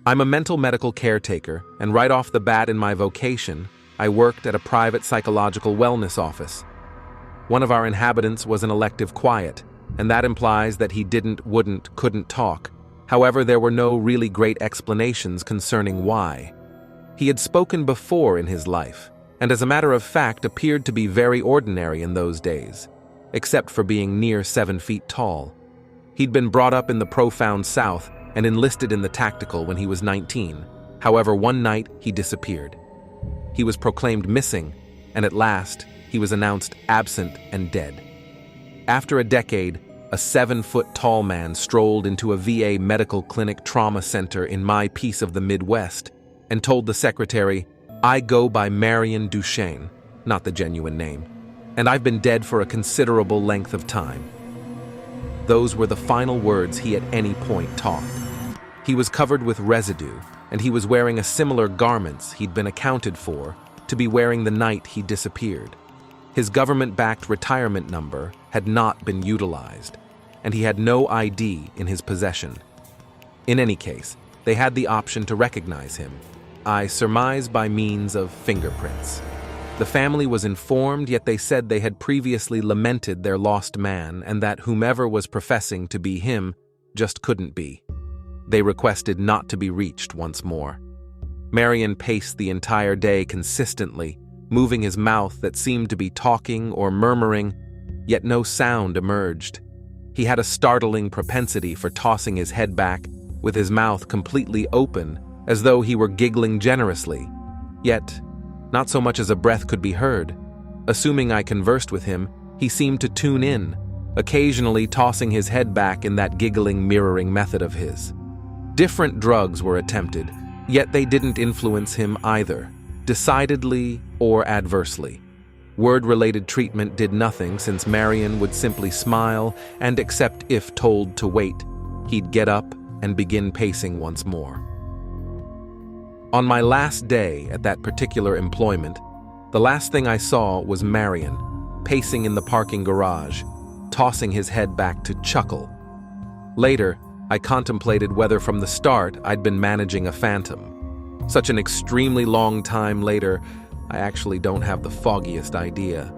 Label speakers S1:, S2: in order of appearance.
S1: I'm a mental medical caretaker, and right off the bat in my vocation, I worked at a private psychological wellness office. One of our inhabitants was an elective quiet, and that implies that he couldn't talk. However, there were no really great explanations concerning why. He had spoken before in his life, and as a matter of fact appeared to be very ordinary in those days, except for being near 7 feet tall. He'd been brought up in the profound South and enlisted in the tactical when he was 19. However, one night he disappeared. He was proclaimed missing, and at last he was announced absent and dead. After a decade, a 7-foot-tall man strolled into a VA medical clinic trauma center in my piece of the Midwest and told the secretary, "I go by Marion Duchesne," not the genuine name, "and I've been dead for a considerable length of time." Those were the final words he at any point talked. He was covered with residue, and he was wearing a similar garments he'd been accounted for to be wearing the night he disappeared. His government-backed retirement number had not been utilized, and he had no ID in his possession. In any case, they had the option to recognize him, I surmise by means of fingerprints. The family was informed, yet they said they had previously lamented their lost man and that whomever was professing to be him just couldn't be. They requested not to be reached once more. Marion paced the entire day consistently, moving his mouth that seemed to be talking or murmuring, yet no sound emerged. He had a startling propensity for tossing his head back, with his mouth completely open, as though he were giggling generously. Yet, not so much as a breath could be heard. Assuming I conversed with him, he seemed to tune in, occasionally tossing his head back in that giggling, mirroring method of his. Different drugs were attempted, yet they didn't influence him either, decidedly or adversely. Word-related treatment did nothing since Marion would simply smile and accept if told to wait. He'd get up and begin pacing once more. On my last day at that particular employment, the last thing I saw was Marion, pacing in the parking garage, tossing his head back to chuckle. Later, I contemplated whether from the start I'd been managing a phantom. Such an extremely long time later, I actually don't have the foggiest idea.